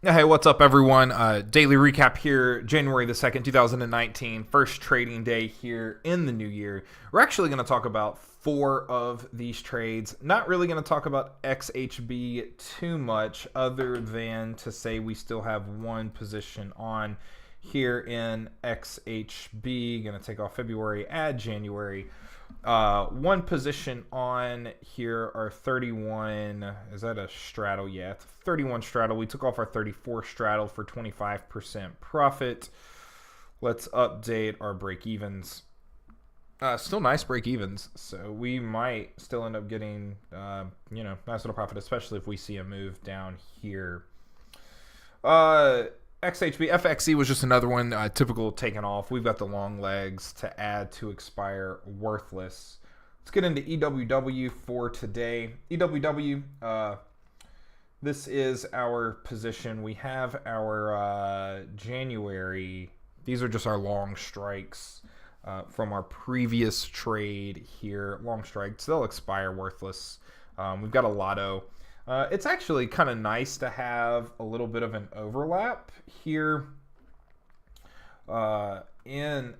Hey, what's up, everyone? Daily recap here, January the 2nd, 2019, first trading day here in the new year. We're actually going to talk about 4 of these trades. Not really going to talk about XHB too much, other than to say we still have 1 position on here in XHB. Going to take off February, add January. 1 position on here are 31. Is that a straddle? Yeah, 31 straddle. We took off our 34 straddle for 25% profit. Let's update our break evens. Still nice break evens, so we might still end up getting nice little profit, especially if we see a move down here. XHB, FXE was just another one, typical taken off. We've got the long legs to add to expire worthless. Let's get into EWW for today. EWW, this is our position. We have our January. These are just our long strikes from our previous trade here. Long strikes, they'll expire worthless. We've got a lotto. It's actually kind of nice to have a little bit of an overlap here in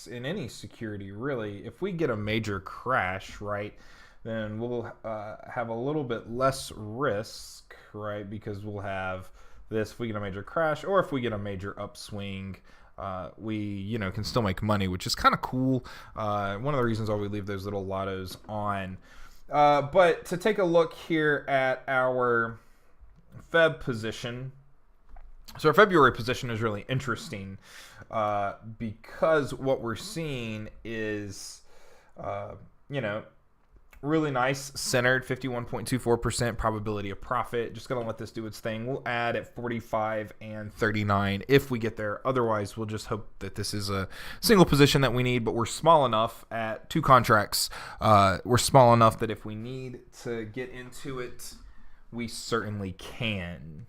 any security, really. If we get a major crash, right, then we'll have a little bit less risk, right, because we'll have this if we get a major crash, or if we get a major upswing, we can still make money, which is kind of cool. One of the reasons why we leave those little lottos on. But to take a look here at our Feb position, so our February position is really interesting because what we're seeing is, really nice centered 51.24% probability of profit. Just going to let this do its thing. We'll add at 45 and 39 if we get there. Otherwise, we'll just hope that this is a single position that we need, but we're small enough at 2 contracts. We're small enough that if we need to get into it, we certainly can.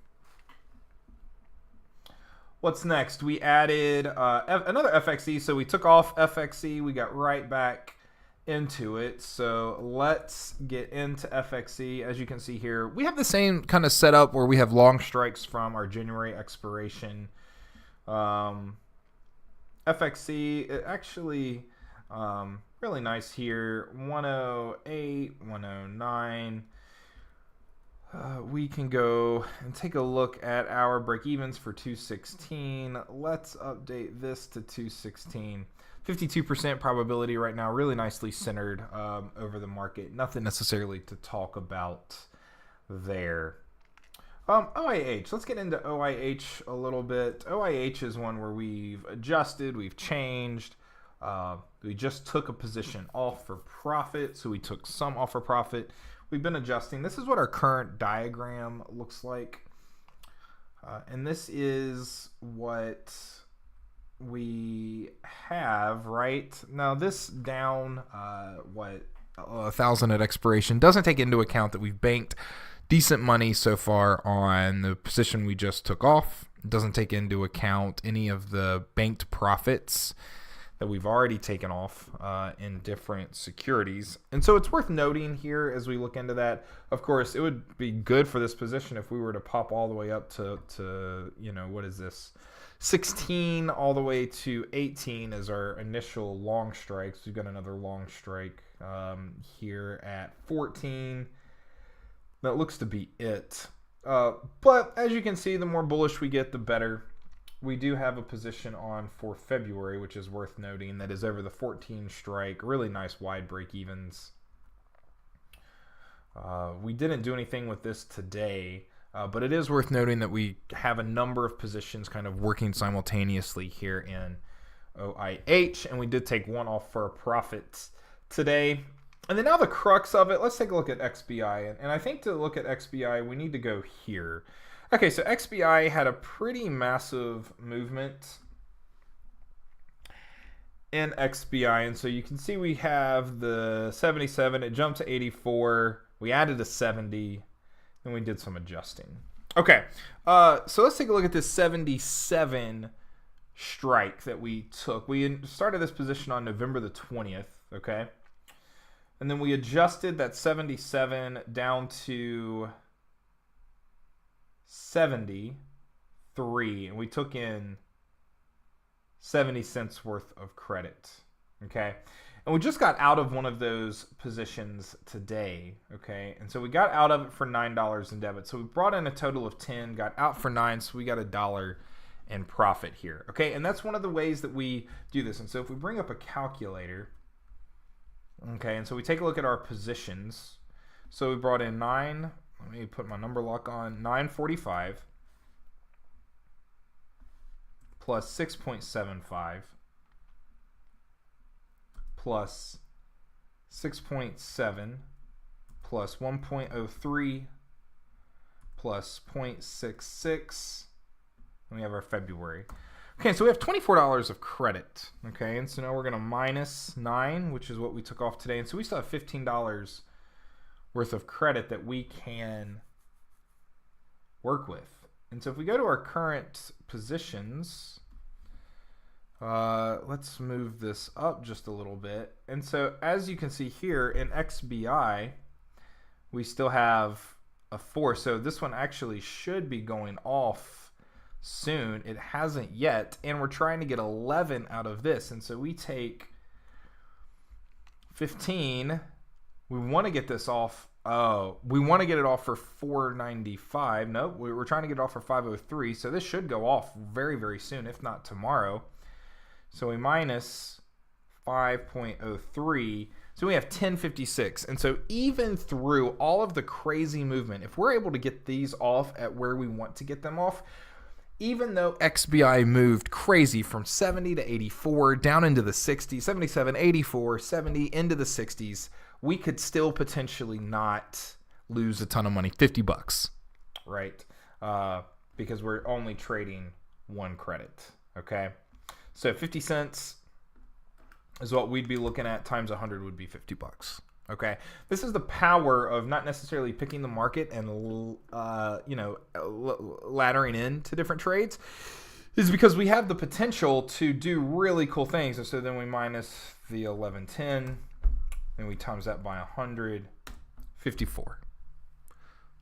What's next? We added another FXE. So we took off FXE. We got right back into it. So let's get into FXE. As you can see here, we have the same kind of setup where we have long strikes from our January expiration. FXE, it actually really nice here. 108, 109. We can go and take a look at our break evens for 216. Let's update this to 216. 52% probability right now, really nicely centered over the market. Nothing necessarily to talk about there. OIH, let's get into OIH a little bit. OIH is one where we've adjusted, we've changed. We just took a position off for profit, so we took some off for profit. We've been adjusting. This is what our current diagram looks like. And this is what we have right now. This down 1,000 at expiration doesn't take into account that we've banked decent money so far on the position we just took off. It doesn't take into account any of the banked profits that we've already taken off in different securities. And so it's worth noting here as we look into that. Of course, it would be good for this position if we were to pop all the way up to what is this? 16 all the way to 18 is our initial long strikes. We've got another long strike here at 14. That looks to be it. But as you can see, the more bullish we get, the better. We do have a position on for February, which is worth noting, that is over the 14 strike. Really nice wide break evens. We didn't do anything with this today. But it is worth noting that we have a number of positions kind of working simultaneously here in OIH, and we did take one off for a profit today. And then now the crux of it, let's take a look at XBI. And I think to look at XBI, we need to go here. Okay, so XBI had a pretty massive movement in XBI, and so you can see we have the 77, it jumped to 84, we added a 70, and we did some adjusting. Okay, so let's take a look at this 77 strike that we took. We started this position on November the 20th, okay? And then we adjusted that 77 down to 70. 3, and we took in 70 cents worth of credit. Okay, and we just got out of one of those positions today. Okay, and so we got out of it for $9 in debit. So we brought in a total of 10, got out for 9, so we got $1 in profit here. Okay, and that's one of the ways that we do this. And so if we bring up a calculator, okay, and so we take a look at our positions. So we brought in 9, let me put my number lock on, 945 plus 6.75 plus 6.7 plus 1.03 plus 0.66, and we have our February. Okay, so we have $24 of credit. Okay, and so now we're going to minus 9, which is what we took off today, and so we still have $15 worth of credit that we can work with. And so if we go to our current positions, let's move this up just a little bit. And so as you can see here in XBI, we still have a 4. So this one actually should be going off soon. It hasn't yet, and we're trying to get 11 out of this. And so we take 15. We want to get this off. Oh, we want to get it off for 495. Nope, we're trying to get it off for 503. So this should go off very, very soon, if not tomorrow. So we minus 5.03. So we have 1056. And so even through all of the crazy movement, if we're able to get these off at where we want to get them off, even though XBI moved crazy from 70 to 84 down into the 60s, 77, 84, 70 into the 60s, we could still potentially not lose a ton of money, $50, right? Because we're only trading one credit, okay? So 50 cents is what we'd be looking at, times 100 would be $50, okay? This is the power of not necessarily picking the market and, laddering into different trades, is because we have the potential to do really cool things. And so then we minus the 1110, and we times that by 100, 54.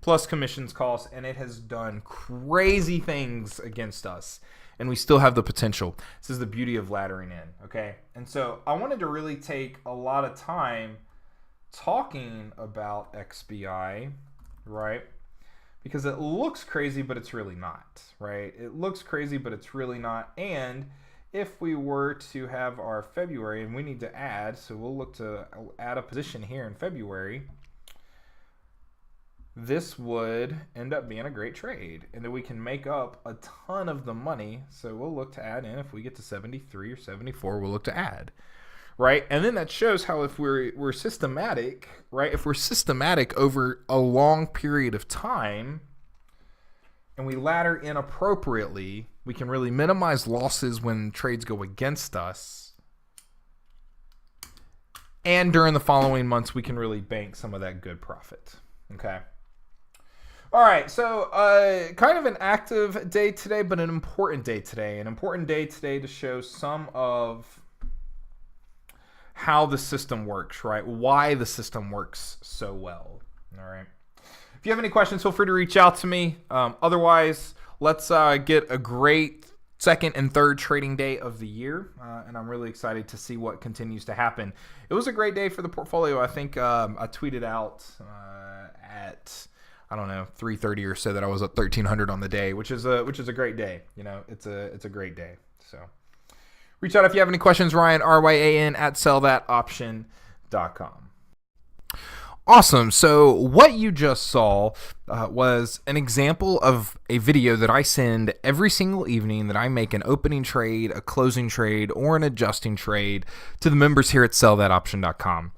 Plus commissions costs, and it has done crazy things against us, and we still have the potential. This is the beauty of laddering in, okay? And so I wanted to really take a lot of time talking about XBI, right? Because it looks crazy, but it's really not, right? It looks crazy, but it's really not. And if we were to have our February, and we need to add, so we'll look to add a position here in February, this would end up being a great trade, and then we can make up a ton of the money. So we'll look to add in. If we get to 73 or 74, we'll look to add, right? And then that shows how if we're systematic, right? If we're systematic over a long period of time, and we ladder in appropriately, we can really minimize losses when trades go against us. And during the following months, we can really bank some of that good profit. Okay. All right, so kind of an active day today, but an important day today. An important day today to show some of how the system works, right? Why the system works so well. All right. If you have any questions, feel free to reach out to me. Otherwise, let's get a great second and third trading day of the year, and I'm really excited to see what continues to happen. It was a great day for the portfolio. I think I tweeted out at, I don't know, 3:30 or so that I was at 1,300 on the day, which is a great day. You know, it's a great day. So reach out if you have any questions. Ryan, RYAN at SellThatOption.com. Awesome. So what you just saw was an example of a video that I send every single evening that I make an opening trade, a closing trade, or an adjusting trade to the members here at SellThatOption.com.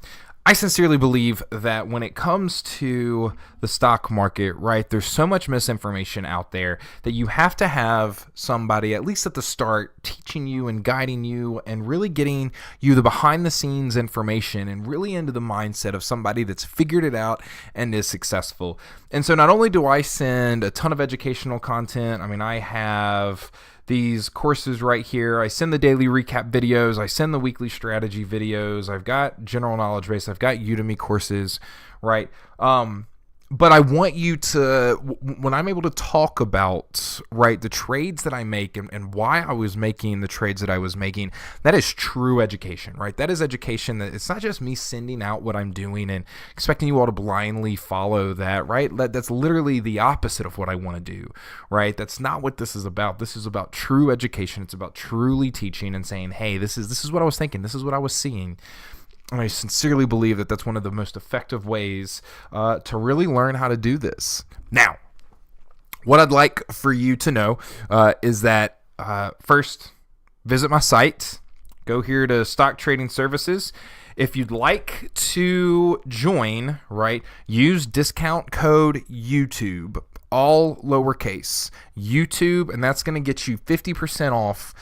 I sincerely believe that when it comes to the stock market, right, there's so much misinformation out there that you have to have somebody, at least at the start, teaching you and guiding you and really getting you the behind the scenes information and really into the mindset of somebody that's figured it out and is successful. And so not only do I send a ton of educational content, I mean, I have these courses right here. I send the daily recap videos. I send the weekly strategy videos. I've got general knowledge base. I've got Udemy courses, right? But I want you to, when I'm able to talk about, right, the trades that I make and why I was making the trades that I was making, that is true education, right? That is education. That it's not just me sending out what I'm doing and expecting you all to blindly follow that, right? That's literally the opposite of what I want to do, right? That's not what this is about. This is about true education. It's about truly teaching and saying, hey, this is what I was thinking. This is what I was seeing. And I sincerely believe that that's one of the most effective ways to really learn how to do this. Now, what I'd like for you to know is that first, visit my site. Go here to Stock Trading Services. If you'd like to join, right, use discount code YouTube, all lowercase, YouTube, and that's going to get you 50% off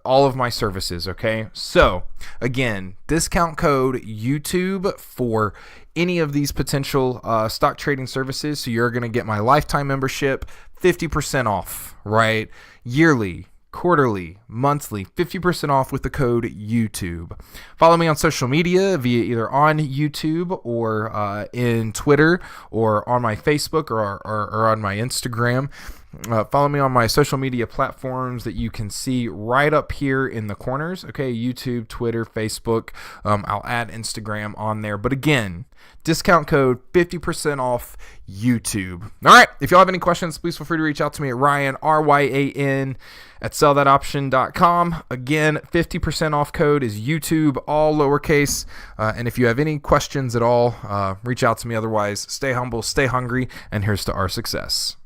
all of my services, okay? So, again, discount code YouTube for any of these potential stock trading services. So you're going to get my lifetime membership, 50% off, right? Yearly, quarterly, monthly, 50% off with the code YouTube. Follow me on social media via either on YouTube or in Twitter or on my Facebook or on my Instagram. Follow me on my social media platforms that you can see right up here in the corners. Okay, YouTube, Twitter, Facebook. I'll add Instagram on there. But again, discount code 50% off YouTube. All right, if y'all have any questions, please feel free to reach out to me at Ryan, RYAN, at SellThatOption.com. Again, 50% off code is YouTube, all lowercase. And if you have any questions at all, reach out to me. Otherwise, stay humble, stay hungry, and here's to our success.